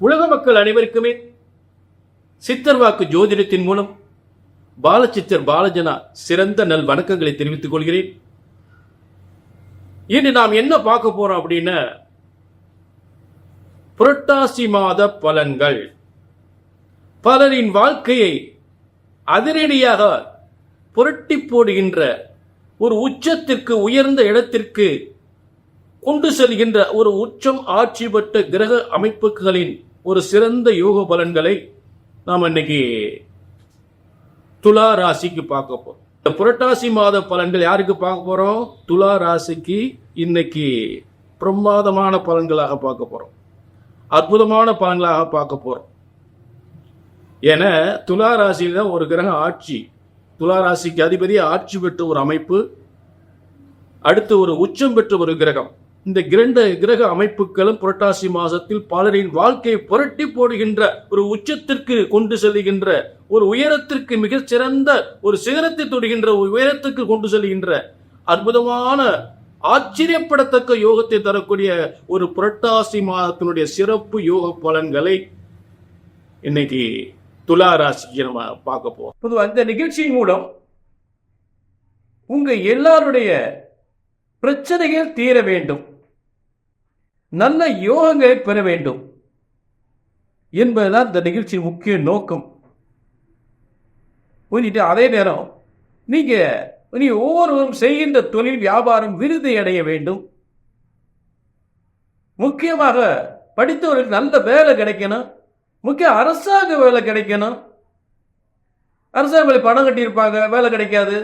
உலக மக்கள் அனைவருக்குமே சித்தர் வாக்கு ஜோதிடத்தின் மூலம் பாலச்சித்தர் பாலஜனா சிறந்த நல் வணக்கங்களை தெரிவித்துக் கொள்கிறேன். இன்று நாம் என்ன பார்க்க போறோம் அப்படின்னா, புரட்டாசி மாத பலன்கள். பலரின் வாழ்க்கையை அதிரடியாக புரட்டி போடுகின்ற ஒரு உச்சத்திற்கு, உயர்ந்த இடத்திற்கு கொண்டு செல்கின்ற ஒரு உச்சம் ஆட்சி பெற்ற கிரக அமைப்புகளின் ஒரு சிறந்த யோக பலன்களை நாம் இன்னைக்கு துலா ராசிக்கு பார்க்க போறோம். இந்த புரட்டாசி மாத பலன்கள் யாருக்கு பார்க்க போறோம்? துலா ராசிக்கு இன்னைக்கு பிரமாதமான பலன்களாக பார்க்க போறோம், அற்புதமான பலன்களாக பார்க்க போறோம். என துலா ராசியில ஒரு கிரகம் ஆட்சி, துலா ராசிக்கு அதிபதி ஆட்சி பெற்ற ஒரு அமைப்பு, அடுத்து ஒரு உச்சம் பெற்ற ஒரு கிரகம். இந்த இரண்டு கிரக அமைப்புகளும் புரட்டாசி மாதத்தில் பலரின் வாழ்க்கையை புரட்டி போடுகின்ற ஒரு உச்சத்திற்கு கொண்டு செல்கின்ற, ஒரு உயரத்திற்கு, மிக சிறந்த ஒரு சிகரத்தை தொடுகின்ற ஒரு உயரத்திற்கு கொண்டு செல்கின்ற அற்புதமான ஆச்சரியப்படத்தக்க யோகத்தை தரக்கூடிய ஒரு புரட்டாசி மாதத்தினுடைய சிறப்பு யோக பலன்களை இன்னைக்கு துலா ராசிக்கு நம்ம பார்க்க போறோம். பொதுவாக இந்த நிகழ்ச்சியின் மூலம் உங்க எல்லாருடைய பிரச்சனைகள் தீர வேண்டும், நல்ல யோகங்களை பெற வேண்டும் என்பதுதான் இந்த நிகழ்ச்சியின் முக்கிய நோக்கம். அதே நேரம் நீ ஒவ்வொருவரும் செய்கின்ற தொழில் வியாபாரம் விருதை அடைய வேண்டும். முக்கியமாக படித்தவர்களுக்கு நல்ல வேலை கிடைக்கணும், முக்கிய அரசாங்க வேலை கிடைக்கணும். அரசாங்க வேலை பணம் கட்டியிருப்பாங்க, வேலை கிடைக்காது.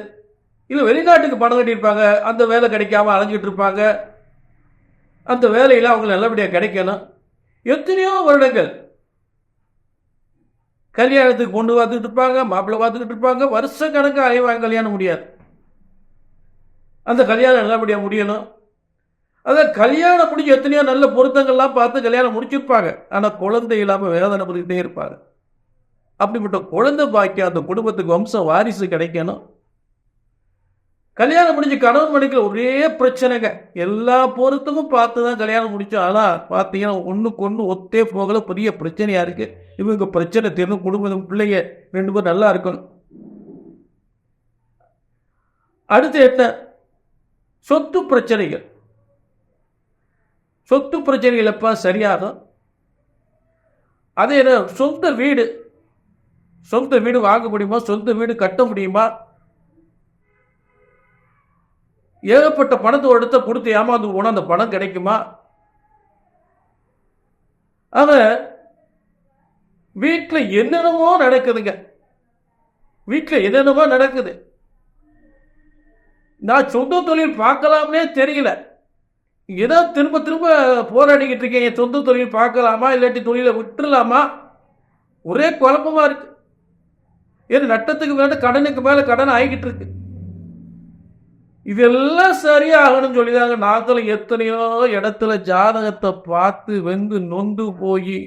இல்லை வெளிநாட்டுக்கு பணம் கட்டியிருப்பாங்க, அந்த வேலை கிடைக்காம அலைஞ்சிட்டு இருப்பாங்க. அந்த வேலையில் அவங்க நல்லபடியாக கிடைக்கணும். எத்தனையோ வருடங்கள் கல்யாணத்துக்கு பொண்ணு பார்த்துக்கிட்டு இருப்பாங்க, மாப்பிள்ளை பார்த்துக்கிட்டு இருப்பாங்க, வருஷ கணக்கு அலைவாங்க, கல்யாணம் முடியாது. அந்த கல்யாணம் நல்லபடியாக முடியணும். அதான் கல்யாணம் முடிஞ்சு எத்தனையோ நல்ல பொருத்தங்கள்லாம் பார்த்து கல்யாணம் முடிச்சிருப்பாங்க, ஆனால் குழந்தை இல்லாமல் வேதனை பண்ணிக்கிட்டே இருப்பாங்க. அப்படிப்பட்ட குழந்தை பாக்கியம் அந்த குடும்பத்துக்கு வம்ச வாரிசு கிடைக்கணும். கல்யாணம் முடிஞ்சு கணவன் மனைவிக்கு ஒரே பிரச்சனைங்க, எல்லா பொருத்தமும் பார்த்து தான் கல்யாணம் முடிச்சோம். ஆனால் பார்த்தீங்கன்னா ஒன்றுக்கு ஒன்று ஒத்தே போகல, பெரிய பிரச்சனையாக இருக்குது. இவங்க பிரச்சனை தெரியும், குடும்பம் பிள்ளைங்க ரெண்டு பேரும் நல்லா இருக்கணும். அடுத்து என்ன? சொத்து பிரச்சனைகள். சொத்து பிரச்சனைகள் எப்போ சரியாகும்? அதே சொந்த வீடு வாங்க முடியுமா? சொந்த வீடு கட்ட முடியுமா? ஏகப்பட்ட பணத்தை ஒரு இடத்த கொடுத்து ஏமாந்து போனால் அந்த பணம் கிடைக்குமா? வீட்டில் என்னென்னமோ நடக்குதுங்க, வீட்டில் என்னென்னமோ நடக்குது. நான் சொந்த தொழில் பார்க்கலாம்னே தெரியல, ஏதோ திரும்ப திரும்ப போராடிக்கிட்டு இருக்கேன். என் சொந்த தொழில் பார்க்கலாமா இல்லாட்டி தொழிலை விட்டுலாமா, ஒரே குழப்பமா இருக்கு. ஏன்னா நட்டத்துக்கு மேலே கடனுக்கு மேலே கடன் ஆகிக்கிட்டு இருக்கு. இதெல்லாம் சரியாகணும்னு சொல்லிதாங்க நாங்களும் எத்தனையோ இடத்துல ஜாதகத்தை பார்த்து வெந்து நொந்து போய்,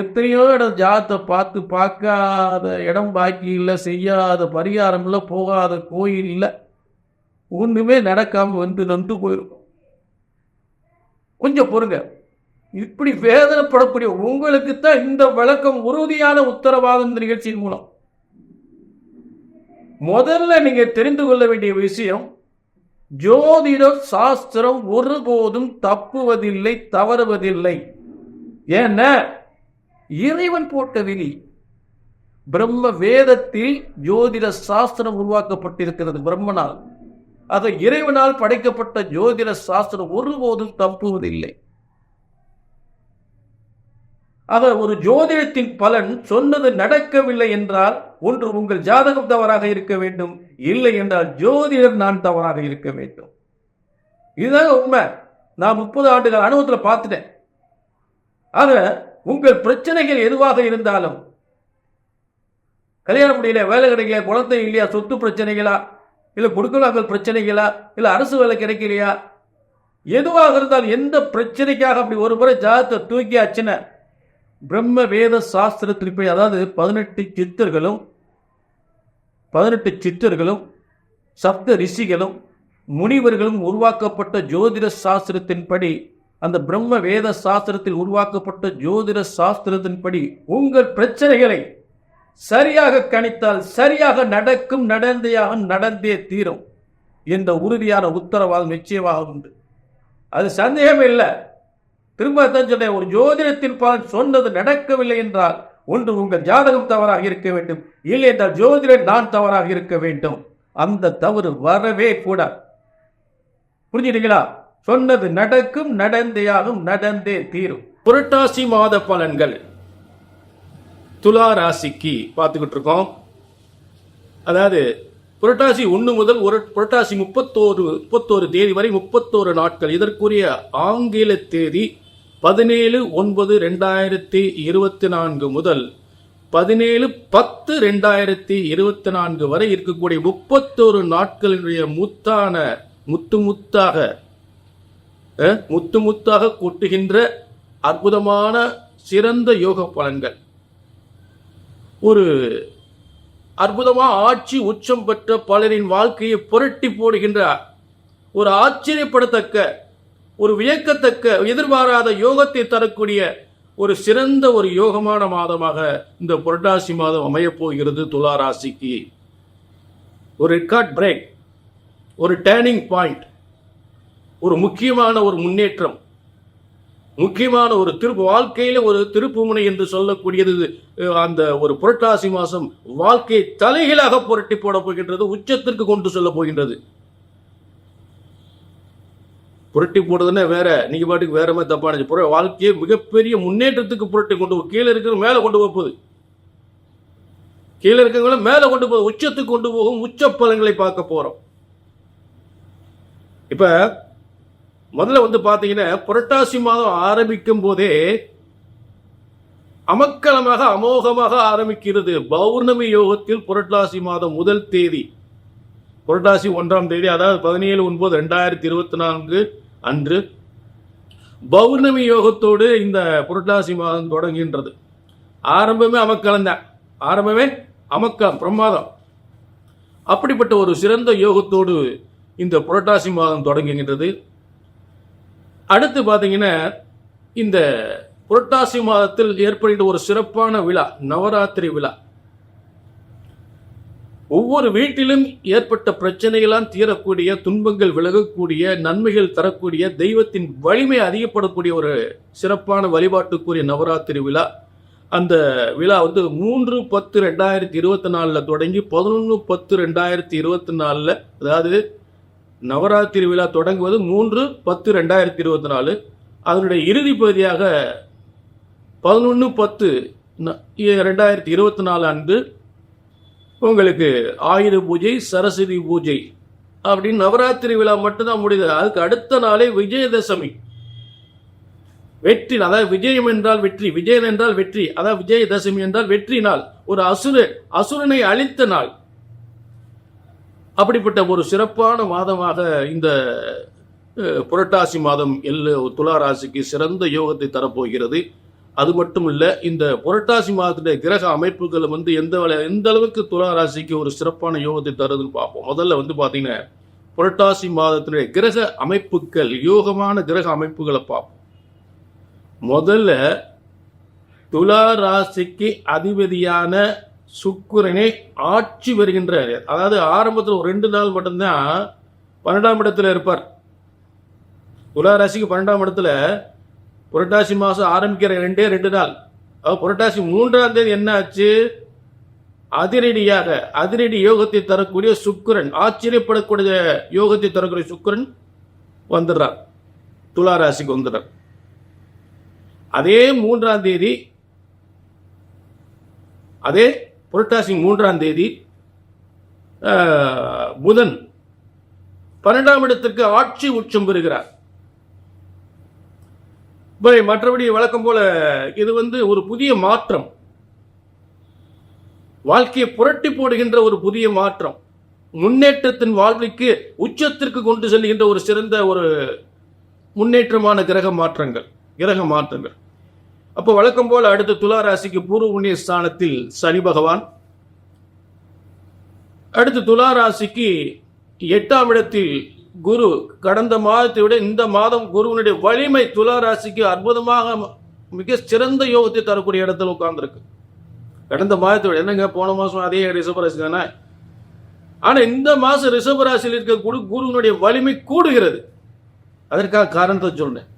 எத்தனையோ இடம் ஜாதகத்தை பார்த்து பார்க்காத இடம் பாக்கி இல்லை, செய்யாத பரிகாரம் இல்லை, போகாத கோயில் இல்லை, ஒன்றுமே நடக்காமல் வந்து நொந்து போயிருக்கும். கொஞ்சம் பொறுங்க. இப்படி வேதனைப்படக்கூடிய உங்களுக்கு தான் இந்த விளக்கம் உறுதியான உத்தரவாதம் இந்த நிகழ்ச்சியின் மூலம். முதல்ல நீங்க தெரிந்து கொள்ள வேண்டிய விஷயம், ஜோதிட சாஸ்திரம் ஒருபோதும் தப்புவதில்லை, தவறுவதில்லை. ஏன்னா இறைவன் போட்ட விதி. பிரம்ம வேதத்தில் ஜோதிட சாஸ்திரம் உருவாக்கப்பட்டிருக்கிறது பிரம்மனால். அது இறைவனால் படைக்கப்பட்ட ஜோதிட சாஸ்திரம் ஒருபோதும் தப்புவதில்லை. ஒரு ஜோதிடத்தின் பலன் சொன்னது நடக்கவில்லை என்றால் ஒன்று உங்கள் ஜாதகம் தவறாக இருக்க வேண்டும், இல்லை என்றால் ஜோதிடர் நான் தவறாக இருக்க வேண்டும். இதுதான் உண்மை. நான் 30 ஆண்டுகள் அனுபவத்தில் பார்த்துட்டேன். உங்கள் பிரச்சனைகள் எதுவாக இருந்தாலும், கல்யாணம் முடியல, வேலை கிடைக்கல, குழந்தை இல்லையா, சொத்து பிரச்சனைகளா, இல்லை கொடுக்கலாங்கள் பிரச்சனைகளா, இல்லை அரசு வேலை கிடைக்கலையா, எதுவாக இருந்தாலும் எந்த பிரச்சனைக்காக அப்படி ஒரு முறை ஜாதகத்தை தூக்கியாச்சுன்னு பிரம்ம வேத சாஸ்திரத்தில் போய், அதாவது 18 சித்தர்களும் சப்த ரிஷிகளும் முனிவர்களும் உருவாக்கப்பட்ட ஜோதிட சாஸ்திரத்தின்படி அந்த பிரம்ம வேத சாஸ்திரத்தில் உருவாக்கப்பட்ட ஜோதிட சாஸ்திரத்தின்படி உங்கள் பிரச்சனைகளை சரியாக கணித்தால் சரியாக நடக்கும், நடந்தே தீரும் என்ற உறுதியான உத்தரவாதம் நிச்சயமாக உண்டு. அது சந்தேகம் இல்லை. திரும்ப சொன்ன ஒரு ஜோதிடத்தின் பலன் சொன்னது நடக்கவில்லை என்றால் ஒன்று உங்கள் ஜாதகம் தவறாக இருக்க வேண்டும், இல்லை என்றால் ஜோதிடர் நான் தவறாக இருக்க வேண்டும். அந்த தவறு வரவே கூடாது. புரிஞ்சுட்டீங்களா? சொன்னது நடக்கும், நடந்தே தீரும். புரட்டாசி மாத பலன்கள் துலா ராசிக்கு பார்த்துக்கிட்டு இருக்கோம். அதாவது புரட்டாசி 1 முதல் புரட்டாசி 31 தேதி வரை 31 நாட்கள். இதற்குரிய ஆங்கில தேதி 17/9/2024 முதல் 17/10/2024 வரை இருக்கக்கூடிய 31 நாட்களுடைய முத்தாக கொட்டுகின்ற அற்புதமான சிறந்த யோக பலன்கள். ஒரு அற்புதமாக ஆட்சி உச்சம் பெற்ற பலரின் வாழ்க்கையை புரட்டி போடுகின்ற ஒரு ஆச்சரியப்படத்தக்க, ஒரு வியக்கத்தக்க, எதிர்பாராத யோகத்தை தரக்கூடிய ஒரு சிறந்த ஒரு யோகமான மாதமாக இந்த புரட்டாசி மாதம் அமையப் போகிறது துலா ராசிக்கு. ஒரு ரெக்கார்ட் பிரேக், ஒரு டேர்னிங் பாயிண்ட், ஒரு முக்கியமான ஒரு முன்னேற்றம், முக்கியமான ஒரு வாழ்க்கையில ஒரு திருப்புமுனை என்று சொல்லக்கூடியது. அந்த ஒரு புரட்டாசி மாதம் வாழ்க்கையை தலைகீழாக புரட்டி போட போகின்றது, உச்சத்திற்கு கொண்டு சொல்ல போகின்றது. புரட்டி போடுறதுன்னா வேற, நீங்க பாட்டுக்கு வேற மாதிரி தப்பான வாழ்க்கையை மிகப்பெரிய முன்னேற்றத்துக்கு புரட்டி கொண்டு கீழே இருக்கிற மேல கொண்டு போகுது, கீழே இருக்கிறவங்கள மேல கொண்டு போகுது, உச்சத்துக்கு கொண்டு போகும் உச்ச பலன்களை பார்க்க போறோம். இப்ப முதல்ல பாத்தீங்கன்னா புரட்டாசி மாதம் ஆரம்பிக்கும் போதே அமக்கலமாக அமோகமாக ஆரம்பிக்கிறது. பௌர்ணமி யோகத்தில் புரட்டாசி மாதம் முதல் தேதி, புரட்டாசி 1ஆம் தேதி, அதாவது 17/9/2024 அன்று பௌர்ணமி யோகத்தோடு இந்த புரட்டாசி மாதம் தொடங்குகின்றது. ஆரம்பமே அமக்கலம், ஆரம்பமே அமக்கம், பிரமாதம். அப்படிப்பட்ட ஒரு சிறந்த யோகத்தோடு இந்த புரட்டாசி மாதம் தொடங்குகின்றது. அடுத்து பார்த்தீங்கன்னா இந்த புரட்டாசி மாதத்தில் ஏற்படுகின்ற ஒரு சிறப்பான விழா நவராத்திரி விழா. ஒவ்வொரு வீட்டிலும் ஏற்பட்ட பிரச்சனைகளால் தீரக்கூடிய, துன்பங்கள் விலகக்கூடிய, நன்மைகள் தரக்கூடிய, தெய்வத்தின் வலிமை அதிகப்படக்கூடிய ஒரு சிறப்பான வழிபாட்டுக்குரிய நவராத்திரி விழா. அந்த விழா 3/10/2024 தொடங்கி 11/10/2024, அதாவது நவராத்திரி விழா தொடங்குவது 3/10/2024, அதனுடைய இறுதி பகுதியாக 11/10/2024 அன்று உங்களுக்கு ஆயுத பூஜை, சரஸ்வதி பூஜை அப்படின்னு நவராத்திரி விழா மட்டும்தான் முடியுது. அதுக்கு அடுத்த நாளே விஜயதசமி, வெற்றி. அதாவது விஜயம் என்றால் வெற்றி, விஜயன் என்றால் வெற்றி, அதாவது விஜயதசமி என்றால் வெற்றி நாள், ஒரு அசுரனை அழித்த நாள். அப்படிப்பட்ட ஒரு சிறப்பான மாதமாக இந்த புரட்டாசி மாதம் துலா ராசிக்கு சிறந்த யோகத்தை தரப்போகிறது. அது மட்டும் இல்ல, இந்த புரட்டாசி மாதத்துடைய கிரக அமைப்புகள் எந்த அளவுக்கு துலா ராசிக்கு ஒரு சிறப்பான யோகத்தை தருதுன்னு பார்ப்போம். முதல்ல பாத்தீங்கன்னா புரட்டாசி மாதத்தினுடைய கிரக அமைப்புகள், யோகமான கிரக அமைப்புகளை பார்ப்போம். முதல்ல துலா ராசிக்கு அதிபதியான சுக்கிரனே ஆட்சி வருகின்றார். அதாவது ஆரம்பத்தில் ஒரு 2 நாள் மட்டும்தான் 12ஆம் இடத்துல இருப்பார். துலா ராசிக்கு 12ஆம் இடத்துல புரட்டாசி மாசம் ஆரம்பிக்கிற 2 நாள், புரட்டாசி 3ஆம் தேதி என்ன ஆச்சு? அதிரடி யோகத்தை தரக்கூடிய சுக்கிரன், ஆச்சரியப்படக்கூடிய யோகத்தை தரக்கூடிய சுக்கிரன் வந்துடுறார், துலா ராசிக்கு வந்துடுறார். அதே 3ஆம் தேதி, அதே புரட்டாசி 3ஆம் தேதி புதன் 12ஆம் இடத்திற்கு ஆட்சி உச்சம் பெறுகிறார். மற்றபடி வழக்கம் போல இது ஒரு புதிய மாற்றம், வாழ்க்கையை புரட்டி போடுகின்ற ஒரு புதிய மாற்றம், முன்னேற்றத்தின் வாழ்க்கைக்கு உச்சத்திற்கு கொண்டு செல்கின்ற ஒரு சிறந்த ஒரு முன்னேற்றமான கிரக மாற்றங்கள். அப்போ வழக்கம் போல அடுத்த துலா ராசிக்கு பூர்வ புண்ணிய ஸ்தானத்தில் சனி பகவான், அடுத்து துலா ராசிக்கு 8ஆம் இடத்தில் குரு கடந்த மாதத்தை விட இந்த மாதம் குருவினுடைய வலிமை துலா ராசிக்கு அற்புதமாக மிக சிறந்த யோகத்தை தரக்கூடிய இடத்துல உட்கார்ந்துருக்கு. கடந்த மாதத்தை விட என்னங்க, போன மாசம் அதே ரிஷபராசி தானே. ஆனா இந்த மாசம் ரிஷபராசியில் இருக்க குருவினுடைய வலிமை கூடுகிறது. அதற்காக காரணத்தை சொல்றேன்.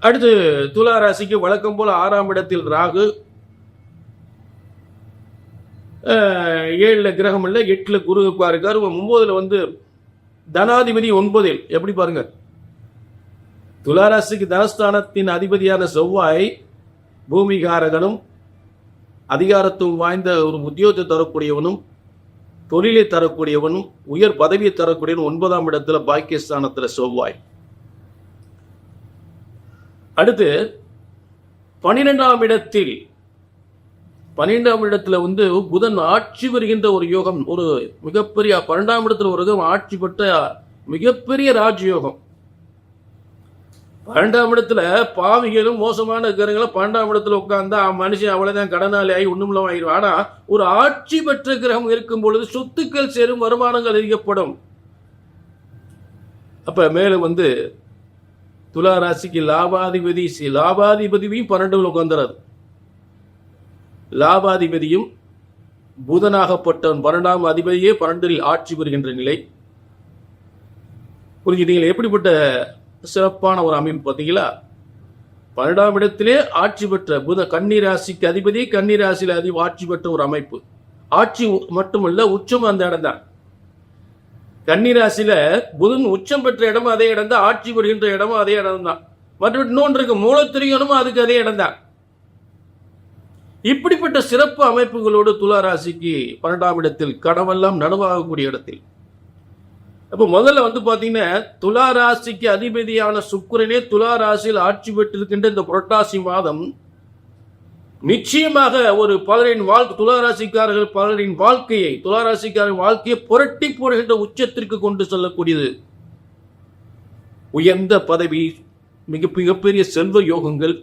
அடுத்து துலா ராசிக்கு வழக்கம் போல 6ஆம் இடத்தில் ராகு, 7ல் கிரகம் இல்லை, 8ல் குரு இருக்காரு, 9ல் தனாதிபதி 9ல். எப்படி பாருங்க, துளாராசிக்கு தனஸ்தானத்தின் அதிபதியான செவ்வாய் பூமிகாரகனும் அதிகாரத்துவம் வாய்ந்த ஒரு உத்தியோகத்தை தரக்கூடியவனும் தொழிலை தரக்கூடியவனும் உயர் பதவியை தரக்கூடியவன் 9ஆம் இடத்துல பாக்கியஸ்தானத்துல செவ்வாய். அடுத்து 12ஆம் இடத்தில் புதன் ஆட்சி வருகின்ற ஒரு யோகம், ஒரு மிகப்பெரிய 12ஆம் இடத்துல ஒரு ஆட்சி பெற்ற மிகப்பெரிய ராஜயோகம். 12ஆம் இடத்துல பாவிகளும் மோசமான கிரகங்களும் 12ஆம் இடத்துல உட்கார்ந்தா மனுஷன் அவ்வளவுதான் கடனாளி ஆகி ஒண்ணுமில்லாம ஆயிடும். ஆனா ஒரு ஆட்சி பெற்ற கிரகம் இருக்கும் பொழுது சொத்துக்கள் சேரும், வருமானங்கள் அதிகப்படும். அப்ப மேலும் துலா ராசிக்கு லாபாதிபதியும் 12ல் உட்கார்ந்துறாரு. லாபாதிபதியும் புதனாகப்பட்டவன் 12ஆம் அதிபதியே 12ல் ஆட்சி பெறுகின்ற நிலை. புரிஞ்சுட்டீங்களா? எப்படிப்பட்ட சிறப்பான ஒரு அமைப்பு பார்த்தீங்களா? 12ஆம் இடத்திலே ஆட்சி பெற்ற புத கன்னிராசிக்கு அதிபதி, கன்னிராசியில் ஆட்சி பெற்ற ஒரு அமைப்பு. ஆட்சி மட்டுமல்ல, உச்சம் அந்த இடம் தான். கன்னிராசியில புதன் உச்சம் பெற்ற இடமும் அதே இடம் தான், ஆட்சி பெறுகின்ற இடமும் அதே இடம் தான். மற்றபடி இன்னொன்று இருக்கு, மூலத்திரியனும் அதுக்கு அதே இடம் தான். இப்படிப்பட்ட சிறப்பு அமைப்புகளோடு துலா ராசிக்கு 12ஆம் இடத்தில் கனவெல்லாம் நனவாகக்கூடிய இடத்தில். அப்ப முதல்ல பாத்தீங்கன்னா துலா ராசிக்கு அதிபதியான சுக்கிரனே துலா ராசியில் ஆட்சி பெற்றிருக்கின்ற இந்த புரட்டாசி மாதம் நிச்சயமாக ஒரு துலா ராசிக்காரரின் வாழ்க்கையை புரட்டி போடுகின்ற உச்சத்திற்கு கொண்டு செல்லக்கூடியது. உயர்ந்த பதவி, மிகப்பெரிய செல்வ யோகங்கள்,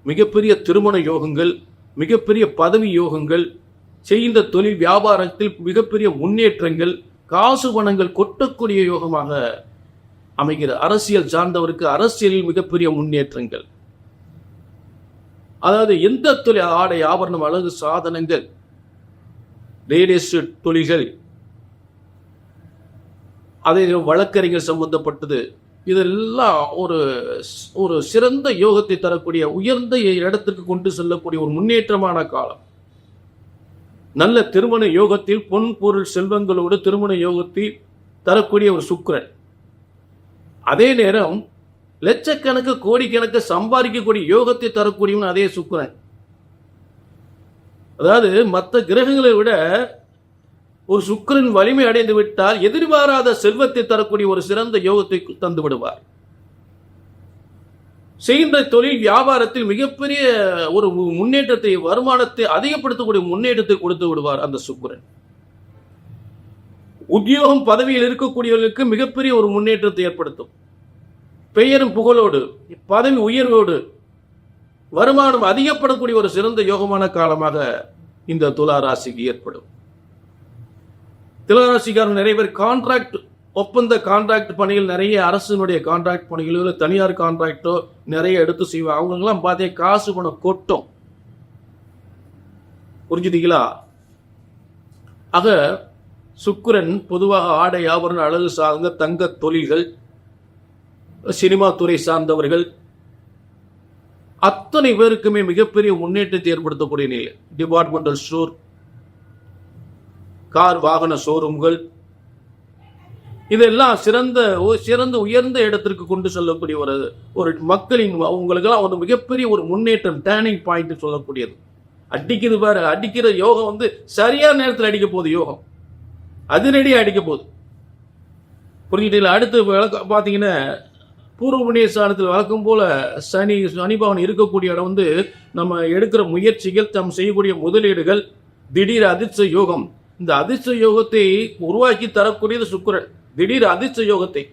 மிகப்பெரிய திருமண யோகங்கள், மிகப்பெரிய பதவி யோகங்கள், செய்கின்ற தொழில் வியாபாரத்தில் மிகப்பெரிய முன்னேற்றங்கள், காசு பணங்கள் கொட்டக்கூடிய யோகமாக அமைகிறது. அரசியல் சார்ந்தவருக்கு அரசியலில் மிகப்பெரிய முன்னேற்றங்கள். அதாவது எந்த தொழில், ஆடை ஆபரணம், அழகு சாதனங்கள், ரியல் எஸ்டேட் தொழில்கள், அதே வழக்கறிஞர் சம்பந்தப்பட்டது, இதெல்லாம் ஒரு சிறந்த யோகத்தை தரக்கூடிய உயர்ந்த இடத்திற்கு கொண்டு செல்லக்கூடிய ஒரு முன்னேற்றமான காலம். நல்ல திருமண யோகத்தில் பொன் பொருள் செல்வங்களோடு திருமண யோகத்தில் தரக்கூடிய ஒரு சுக்கிரன். அதே நேரம் லட்சக்கணக்கு கோடிக்கணக்கு சம்பாதிக்கக்கூடிய யோகத்தை தரக்கூடியவன் அதே சுக்கிரன். அதாவது மற்ற கிரகங்களை விட ஒரு சுக்கிரன் வலிமை அடைந்து விட்டால் எதிர்பாராத செல்வத்தை தரக்கூடிய ஒரு சிறந்த யோகத்தை தந்து விடுவார். செய்கின்ற தொழில் வியாபாரத்தில் மிகப்பெரிய ஒரு முன்னேற்றத்தை, வருமானத்தை அதிகப்படுத்தக்கூடிய முன்னேற்றத்தை கொடுத்து விடுவார் அந்த சுக்கிரன். உத்தியோகம் பதவியில் இருக்கக்கூடியவர்களுக்கு மிகப்பெரிய ஒரு முன்னேற்றத்தை ஏற்படுத்தும். பெயரும் புகழோடு, பதவி உயர்வோடு, வருமானம் அதிகப்படக்கூடிய ஒரு சிறந்த யோகமான காலமாக இந்த துலா ராசிக்கு ஏற்படும். துலா ராசிக்காரர் நிறைய பேர் கான்ட்ராக்ட் பணிகள், நிறைய அரசினுடைய கான்ட்ராக்ட் பணிகளோ தனியார் கான்ட்ராக்டோ நிறைய எடுத்து செய்வாங்க. அவங்களுக்கெல்லாம் பார்த்தே காசு பணம் கொட்டும். புரிஞ்சுட்டீங்களா? ஆக சுக்கிரன் பொதுவாக ஆடை ஆபரண அழகு சார்ந்த தங்க தொழில்கள், சினிமா துறை சார்ந்தவர்கள் அத்தனை பேருக்குமே மிகப்பெரிய முன்னேற்றத்தை ஏற்படுத்தக்கூடிய நிலை. டிபார்ட்மெண்டல் ஸ்டோர், கார் வாகன ஷோரூம்கள், இதெல்லாம் சிறந்த உயர்ந்த இடத்திற்கு கொண்டு செல்லக்கூடிய ஒரு மக்களின் அவங்களுக்கெல்லாம் ஒரு மிகப்பெரிய ஒரு முன்னேற்றம், டேர்னிங் பாயிண்ட் சொல்லக்கூடியது. அடிக்கிறது பாரு, அடிக்கிற யோகம் சரியான நேரத்தில் அடிக்க போகுது. யோகம் அதிரடியாக அடிக்க போகுது. புரிஞ்சுட்டீங்களா? அடுத்து பார்த்தீங்கன்னா பூர்வ புண்ணிய ஸ்தானத்தில் வழக்கம் போல சனி பவன் இருக்கக்கூடிய இடம் நம்ம எடுக்கிற முயற்சிகள், நாம் செய்யக்கூடிய முதலீடுகள், திடீர் அதிர்ஷ்ட யோகம். இந்த அதிர்ஷ்ட யோகத்தை உருவாக்கி தரக்கூடியது சுக்கிரன். திடீர் அதிர்ஷ்ட யோகத்தை,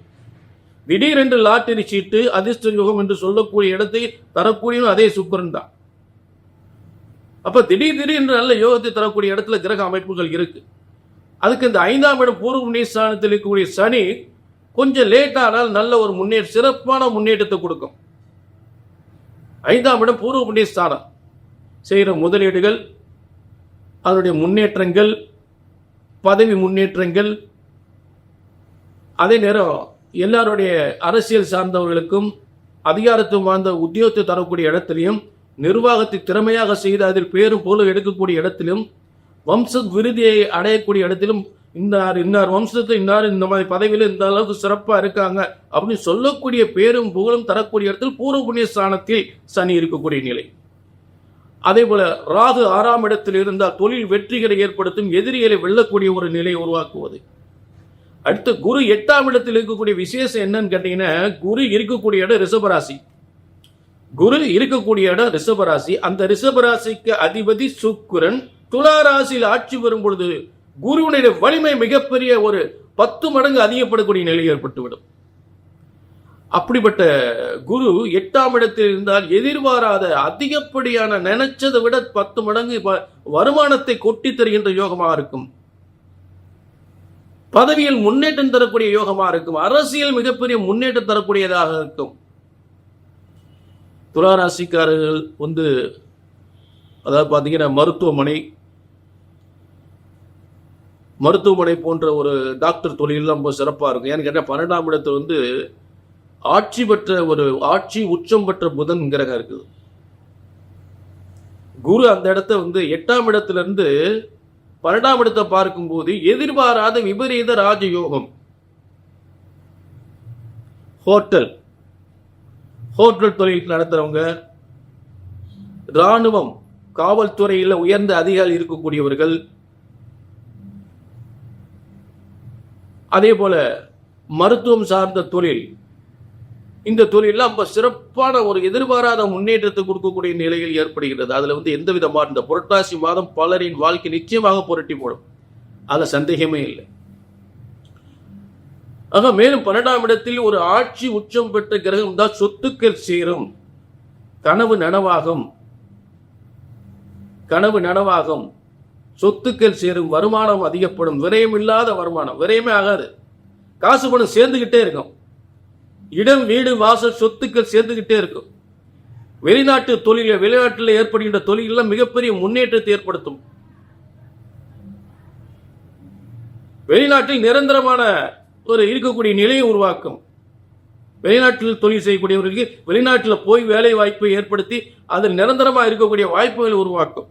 திடீரென்று லாட்டரி சீட்டு, அதிர்ஷ்ட யோகம் என்று சொல்லக்கூடிய இடத்தை தரக்கூடிய அதே சுக்கிரன் தான். அப்ப திடீர் என்று நல்ல யோகத்தை தரக்கூடிய இடத்துல கிரக அமைப்புகள் இருக்கு. அதுக்கு இந்த 5ஆம் இடம் பூர்வ புண்ணிய ஸ்தானத்தில் இருக்கக்கூடிய சனி கொஞ்சம் லேட் ஆனால் நல்ல ஒரு சிறப்பான முன்னேற்றத்தை கொடுக்கும். 5ஆம் இடம் பூர்வ புண்ணிய ஸ்தானம், செய்கிற முதலீடுகள், அதனுடைய முன்னேற்றங்கள், பதவி முன்னேற்றங்கள், அதே நேரம் எல்லாருடைய அரசியல் சார்ந்தவர்களுக்கும் அதிகாரத்துவம் வாழ்ந்த உத்தியோகத்தை தரக்கூடிய இடத்திலையும், நிர்வாகத்தை திறமையாக செய்து அதில் பேரும் போலும் எடுக்கக்கூடிய இடத்திலும், வம்ச விருதியை அடையக்கூடிய இடத்திலும், இன்னார் வம்சத்தை இன்னார் இந்த மாதிரி பதவியில் இந்த அளவுக்கு சிறப்பாக இருக்காங்க அப்படின்னு சொல்லக்கூடிய பேரும் புகழும் தரக்கூடிய இடத்தில் பூர்வ புண்ணிய ஸ்தானத்தில் சனி இருக்கக்கூடிய நிலை. அதே போல ராகு 6ஆம் இடத்தில் இருந்தால் தொழில் வெற்றிகளை ஏற்படுத்தும், எதிரிகளை வெல்லக்கூடிய ஒரு நிலையை உருவாக்குவது. அடுத்து குரு 8ஆம் இடத்தில் இருக்கக்கூடிய விசேஷம் என்னன்னு கேட்டீங்கன்னா, குரு இருக்கக்கூடிய இடம் ரிஷபராசி. குரு இருக்கக்கூடிய இடம் ரிஷபராசி. அந்த ரிஷபராசிக்கு அதிபதி சுக்கிரன் துலா ராசியில் ஆட்சி வரும் பொழுது குருவினுடைய வலிமை மிகப்பெரிய ஒரு 10 மடங்கு அதிகப்படக்கூடிய நிலை ஏற்பட்டுவிடும். அப்படிப்பட்ட குரு 8ஆம் இடத்தில் இருந்தால் எதிர்பாராத அதிகப்படியான நினைச்சதை விட 10 மடங்கு வருமானத்தை கொட்டி தருகின்ற யோகமாக இருக்கும். பதவியில் முன்னேற்றம் தரக்கூடிய யோகமாக இருக்கும். அரசியல் மிகப்பெரிய முன்னேற்றம் தரக்கூடியதாக இருக்கும். துளாராசிக்காரர்கள் அதாவது பார்த்தீங்கன்னா மருத்துவமனை போன்ற ஒரு டாக்டர் தொழில் ரொம்ப சிறப்பாக இருக்கும். ஏன்னு கேட்டால் 12ஆம் இடத்துல ஆட்சி உச்சம் பெற்ற புதன் கிரகம் இருக்குது. குரு அந்த இடத்த 8ஆம் இடத்துல இருந்து 12ஆம் இடத்தை பார்க்கும்போது எதிர்பாராத விபரீத ராஜயோகம். ஹோட்டல் தொழில் நடத்துறவங்க, இராணுவம், காவல்துறையில் உயர்ந்த அதிகாரி இருக்கக்கூடியவர்கள், அதே போல மருத்துவம் சார்ந்த தொழில், இந்த தொழில ரொம்ப சிறப்பான ஒரு எதிர்பாராத முன்னேற்றத்தை கொடுக்கக்கூடிய நிலையில் ஏற்படுகிறது. அதுல எந்த விதமான இந்த புரட்டாசி மாதம் பலரின் வாழ்க்கை நிச்சயமாக புரட்டி போடும், அதுல சந்தேகமே இல்லை. ஆக மேலும் 12ஆம் இடத்தில் ஒரு ஆட்சி உச்சம் பெற்ற கிரகம் தான் சொத்துக்கள் சேரும், கனவு நனவாகும், சொத்துக்கள் சேரும், வருமானம் அதிகப்படும், விரயம் இல்லாத வருமானம், விரயமே ஆகாது, காசு பணம் சேர்ந்துகிட்டே இருக்கும், இடம் வீடு வாசல் சொத்துக்கள் சேர்ந்துகிட்டே இருக்கும். வெளிநாட்டில் ஏற்படுகின்ற தொழில்கள் மிகப்பெரிய முன்னேற்றத்தை ஏற்படுத்தும். வெளிநாட்டில் நிரந்தரமான இருக்கக்கூடிய நிலையை உருவாக்கும். வெளிநாட்டில் தொழில் செய்யக்கூடியவர்களுக்கு வெளிநாட்டில் போய் வேலை வாய்ப்பை ஏற்படுத்தி அதில் நிரந்தரமாக இருக்கக்கூடிய வாய்ப்புகளை உருவாக்கும்.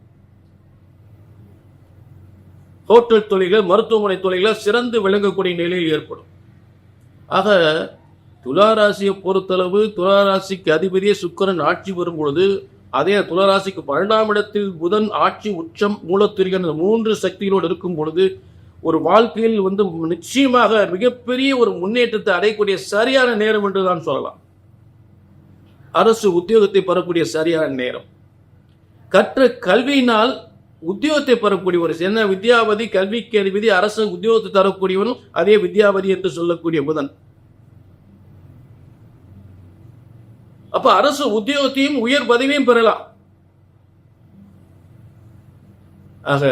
ஹோட்டல் தொழில்கள், மருத்துவமனை தொழில்கள் சிறந்து விளங்கக்கூடிய நிலையில் ஏற்படும். ஆக துளாராசியை பொறுத்தளவு துளாராசிக்கு அதிபதியே சுக்கிரன் ஆட்சி வரும் பொழுது, அதே துளாராசிக்கு 12ஆம் இடத்தில் புதன் ஆட்சி உச்சம் மூலத்திரிகன் 3 சக்திகளோடு இருக்கும் பொழுது ஒரு வாழ்க்கையில் நிச்சயமாக மிகப்பெரிய ஒரு முன்னேற்றத்தை அடையக்கூடிய சரியான நேரம் என்று தான் சொல்லலாம். அரசு உத்தியோகத்தை பெறக்கூடிய சரியான நேரம், கற்ற கல்வியினால் உத்தியோகத்தை பெறக்கூடிய ஒரு என்ன வித்யாபதி, கல்விக்கு அதிபதி, அரசு உத்தியோகத்தை தரக்கூடியவனும் அதே வித்யாபதி என்று சொல்லக்கூடிய புதன். அப்ப அரசு உத்தியோகத்தையும் உயர் பதவியும் பெறலாம். ஆக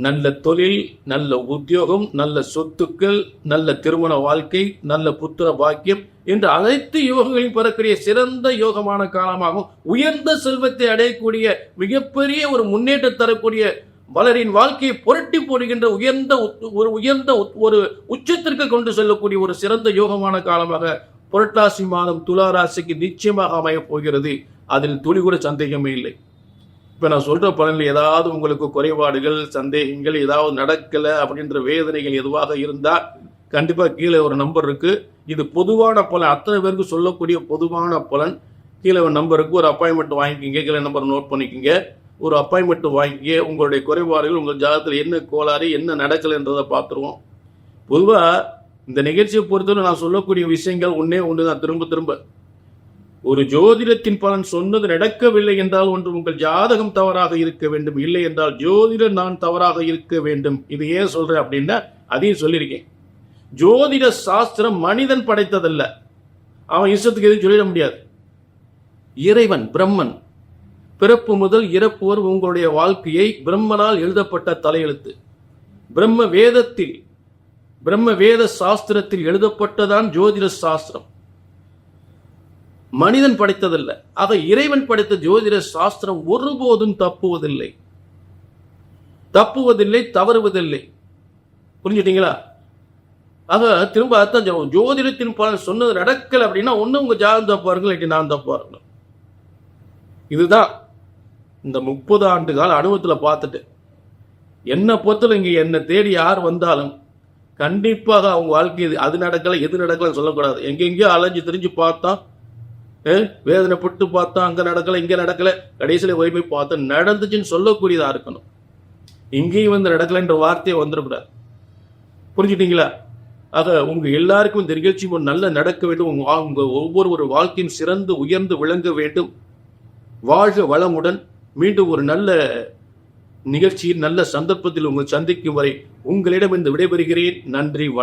நல்ல தொழில், நல்ல உத்தியோகம், நல்ல சொத்துக்கள், நல்ல திருமண வாழ்க்கை, நல்ல புத்திர பாக்கியம் என்று அனைத்து யோகங்களையும் பெறக்கூடிய சிறந்த யோகமான காலமாகும். உயர்ந்த செல்வத்தை அடையக்கூடிய மிகப்பெரிய ஒரு முன்னேற்றம் தரக்கூடிய பலரின் வாழ்க்கையை புரட்டி போடுகின்ற உயர்ந்த ஒரு உச்சத்திற்கு கொண்டு செல்லக்கூடிய ஒரு சிறந்த யோகமான காலமாக புரட்டாசி மாதம் துளாராசிக்கு நிச்சயமாக அமையப் போகிறது. அதில் துளி கூட சந்தேகமே இல்லை. இப்போ நான் சொல்ற பலனில் ஏதாவது உங்களுக்கு குறைபாடுகள், சந்தேகங்கள், ஏதாவது நடக்கலை அப்படின்ற வேதனைகள் எதுவாக இருந்தால் கண்டிப்பாக கீழே ஒரு நம்பர் இருக்கு. இது பொதுவான பலன், அத்தனை பேருக்கு சொல்லக்கூடிய பொதுவான பலன். கீழே ஒரு நம்பருக்கு ஒரு அப்பாயின்மெண்ட் வாங்கிக்கிங்க, கீழே நம்பர் நோட் பண்ணிக்கிங்க, ஒரு அப்பாயின்மெண்ட் வாங்கிக்க. உங்களுடைய குறைபாடுகள், உங்கள் ஜாதகத்தில் என்ன கோளாறு, என்ன நடக்கலைன்றதை பார்த்துருவோம். பொதுவாக இந்த நிகழ்ச்சியை பொறுத்தவரை நான் சொல்லக்கூடிய விஷயங்கள் ஒன்று தான். திரும்ப ஒரு ஜோதிடத்தின் பலன் சொன்னது நடக்கவில்லை என்றால் ஒன்று உங்கள் ஜாதகம் தவறாக இருக்க வேண்டும், இல்லை என்றால் ஜோதிடர் நான் தவறாக இருக்க வேண்டும். இது ஏன் சொல்றேன் அப்படின்னா அதையும் சொல்லியிருக்கேன். ஜோதிட சாஸ்திரம் மனிதன் படைத்ததல்ல, அவன் இஷ்டத்துக்கு எதுவும் சொல்லிட முடியாது. இறைவன் பிரம்மன் பிறப்பு முதல் இறப்பு வரை உங்களுடைய வாழ்க்கையை பிரம்மனால் எழுதப்பட்ட தலையெழுத்து. பிரம்ம வேத சாஸ்திரத்தில் எழுதப்பட்டதான் ஜோதிட சாஸ்திரம். மனிதன் படைத்ததல்ல. ஆக இறைவன் படைத்த ஜோதிட சாஸ்திரம் ஒருபோதும் தப்புவதில்லை, தவறுவதில்லை. புரிஞ்சுட்டீங்களா? ஆக திரும்ப அர்த்தம், ஜோதிடத்தின் பலன் சொன்னது நடக்கல அப்படின்னா ஒண்ணு உங்க ஜாதகம் தப்பா இருக்கும், இல்லாட்டி நான் தப்பா இருக்கணும். இதுதான் இந்த 30 ஆண்டு கால அனுபவத்தில் பார்த்துட்டு என்னை பொறுத்தல இங்க என்னை தேடி யார் வந்தாலும் கண்டிப்பாக அவங்க வாழ்க்கை அது நடக்கல எது நடக்கலன்னு சொல்லக்கூடாது. எங்கெங்கயோ அலைஞ்சு திரிஞ்சு பார்த்தா, வேதனைப்பட்டு பார்த்தா, அங்க நடக்கல இங்க நடக்கல, கடைசியில போய் பார்த்தா நடந்துச்சுன்னு சொல்லக்கூடியதா இருக்கணும். இங்கேயும் வந்து நடக்கலன்ற வார்த்தையை வந்துடக்கூடாது. புரிஞ்சுட்டீங்களா? ஆக உங்க எல்லாருக்கும் இந்த நிகழ்ச்சி நல்ல நடக்க வேண்டும். உங்க ஒவ்வொரு வாழ்க்கையும் சிறந்து உயர்ந்து விளங்க வேண்டும். வாழ்க வளமுடன். மீண்டும் ஒரு நல்ல நிகழ்ச்சியில் நல்ல சந்தர்ப்பத்தில் உங்கள் சந்திக்கும் வரை உங்களிடம் இருந்து விடைபெறுகிறேன். நன்றி, வணக்கம்.